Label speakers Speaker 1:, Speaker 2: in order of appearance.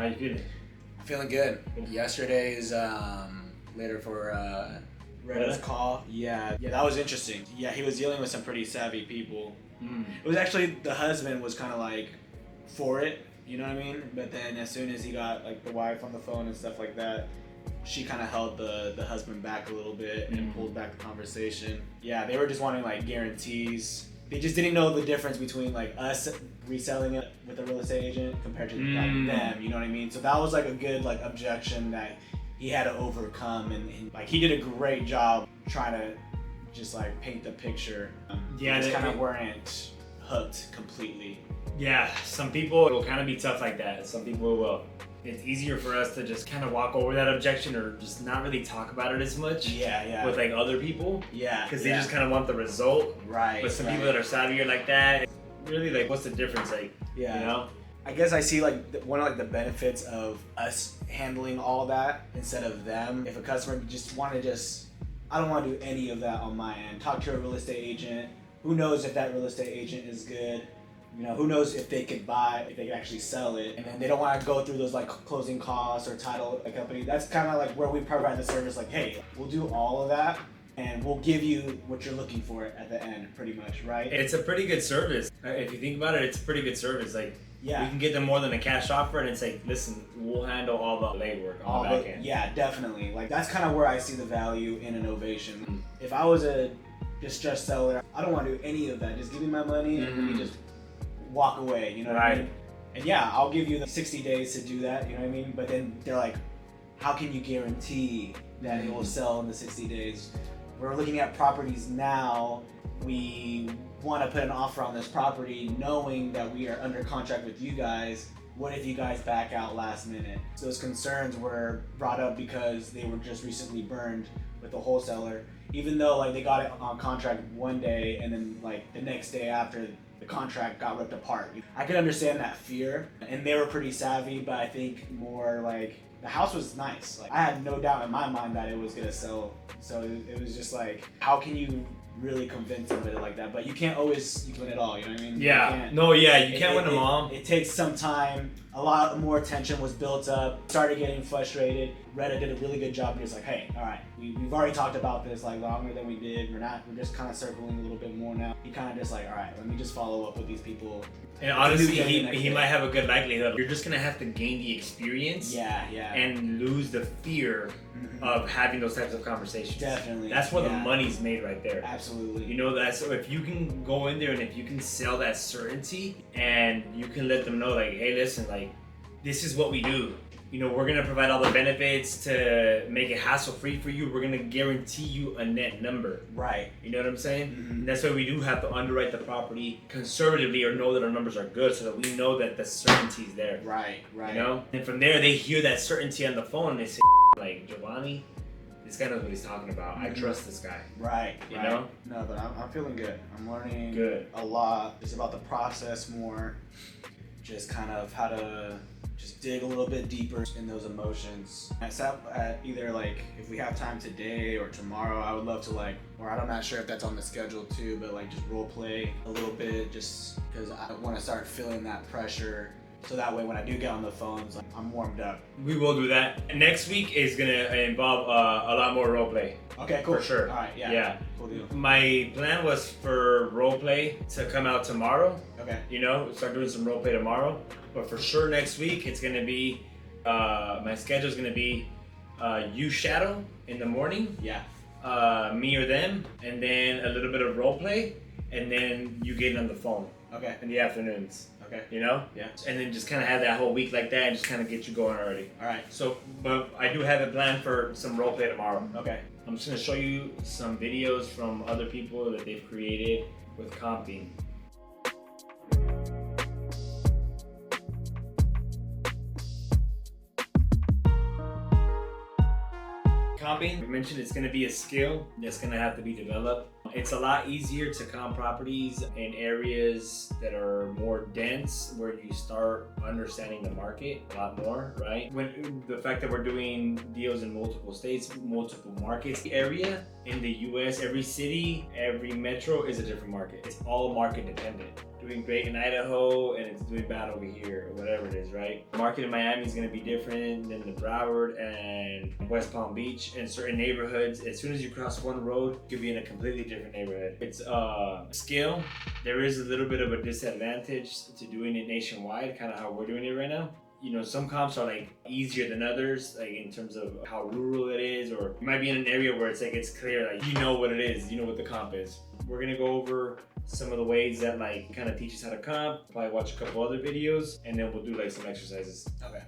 Speaker 1: How you feeling?
Speaker 2: Feeling good. Yesterday's later for Reddit's call. Yeah, that was interesting. Yeah, he was dealing with some pretty savvy people. It was actually, the husband was kind of like for it, you know what I mean? But then as soon as he got like the wife on the phone and stuff like that, she kind of held the husband back a little bit and pulled back the conversation. Yeah, they were just wanting like guarantees. They just didn't know the difference between like us reselling it with a real estate agent compared to like them, you know what I mean? So that was like a good like objection that he had to overcome, and like he did a great job trying to just like paint the picture.
Speaker 1: Yeah,
Speaker 2: they kind of weren't hooked completely.
Speaker 1: Yeah, some people, it will kind of be tough like that. Some people will. It's easier for us to just kind of walk over that objection or just not really talk about it as much.
Speaker 2: Yeah.
Speaker 1: With like other people.
Speaker 2: Yeah.
Speaker 1: Because they just kind of want the result.
Speaker 2: Right.
Speaker 1: But some people that are savvier like that, really like, what's the difference? Like,
Speaker 2: yeah.
Speaker 1: You know?
Speaker 2: I guess I see like one of like the benefits of us handling all that instead of them. If a customer just I don't want to do any of that on my end. Talk to a real estate agent. Who knows if that real estate agent is good? You know, who knows if they could actually sell it, and then they don't want to go through those like closing costs or title company. That's kind of like where we provide the service. Like, hey, we'll do all of that, and we'll give you what you're looking for at the end, pretty much, right?
Speaker 1: It's a pretty good service. If you think about it, it's a pretty good service. Like,
Speaker 2: yeah,
Speaker 1: we can get them more than a cash offer, and it's like, listen, we'll handle all the legwork on the back end.
Speaker 2: Yeah, definitely. Like, that's kind of where I see the value in an ovation. If I was a distressed seller, I don't want to do any of that. Just give me my money and let me just walk away, you know what I mean? And yeah, I'll give you the 60 days to do that, you know what I mean? But then they're like, how can you guarantee that it will sell in the 60 days? We're looking at properties now. We want to put an offer on this property knowing that we are under contract with you guys. What if you guys back out last minute? Those concerns were brought up because they were just recently burned with the wholesaler. Even though like they got it on contract one day and then like the next day after, the contract got ripped apart. I could understand that fear, and they were pretty savvy, but I think more like the house was nice. Like I had no doubt in my mind that it was gonna sell. So it was just like, how can you really convince somebody like that? But you can't always win it all, you know what I mean?
Speaker 1: Yeah. You can't win them all.
Speaker 2: It takes some time. A lot more tension was built up. Started getting frustrated. Reddit did a really good job. Just like, hey, all right, we've already talked about this like longer than we did. We're just kind of circling a little bit more now. He kind of just like, all right, let me just follow up with these people.
Speaker 1: And honestly, he might have a good likelihood. You're just gonna have to gain the experience.
Speaker 2: Yeah.
Speaker 1: And lose the fear of having those types of conversations.
Speaker 2: Definitely.
Speaker 1: That's where the money's made right there.
Speaker 2: Absolutely.
Speaker 1: You know that. So if you can go in there and if you can sell that certainty, and you can let them know like, hey, listen, like, this is what we do. You know, we're gonna provide all the benefits to make it hassle-free for you. We're gonna guarantee you a net number.
Speaker 2: Right.
Speaker 1: You know what I'm saying? And that's why we do have to underwrite the property conservatively or know that our numbers are good so that we know that the certainty is there.
Speaker 2: Right.
Speaker 1: You know? And from there, they hear that certainty on the phone and they say, like, Giovanni, this guy knows what he's talking about. I trust this guy.
Speaker 2: Right.
Speaker 1: You know?
Speaker 2: No, but I'm feeling good. I'm learning a lot. It's about the process more. Just kind of how to just dig a little bit deeper in those emotions. I sat at either like, if we have time today or tomorrow, I would love to like, or I'm not sure if that's on the schedule too, but like just role play a little bit just because I want to start feeling that pressure. So that way when I do get on the phones, like, I'm warmed up.
Speaker 1: We will do that. Next week is gonna involve a lot more role play.
Speaker 2: Okay, cool.
Speaker 1: For sure.
Speaker 2: All right, yeah. Cool deal.
Speaker 1: My plan was for role play to come out tomorrow.
Speaker 2: Okay.
Speaker 1: You know, start doing some role play tomorrow. But for sure next week, it's gonna be, my schedule's gonna be you shadow in the morning.
Speaker 2: Yeah.
Speaker 1: Me or them, and then a little bit of role play, and then you get on the phone.
Speaker 2: Okay.
Speaker 1: In the afternoons.
Speaker 2: Okay.
Speaker 1: You know?
Speaker 2: Yeah.
Speaker 1: And then just kind of have that whole week like that and just kind of get you going already.
Speaker 2: All right.
Speaker 1: So, but I do have it planned for some role play tomorrow.
Speaker 2: Okay.
Speaker 1: I'm just going to show you some videos from other people that they've created with comping. Comping, we mentioned it's going to be a skill that's going to have to be developed. It's a lot easier to comp properties in areas that are more dense, where you start understanding the market a lot more, right? When the fact that we're doing deals in multiple states, multiple markets, the area in the US, every city, every metro is a different market. It's all market dependent. doing great in Idaho and it's doing bad over here, or whatever it is, right? The market in Miami is going to be different than the Broward and West Palm Beach. And certain neighborhoods, as soon as you cross one road, you could be in a completely different neighborhood. It's skill. There is a little bit of a disadvantage to doing it nationwide, kind of how we're doing it right now. You know, some comps are like easier than others, like in terms of how rural it is, or you might be in an area where it's like it's clear, like you know what it is, you know what the comp is. We're gonna go over some of the ways that like kind of teach us how to comp, probably watch a couple other videos, and then we'll do like some exercises.
Speaker 2: Okay.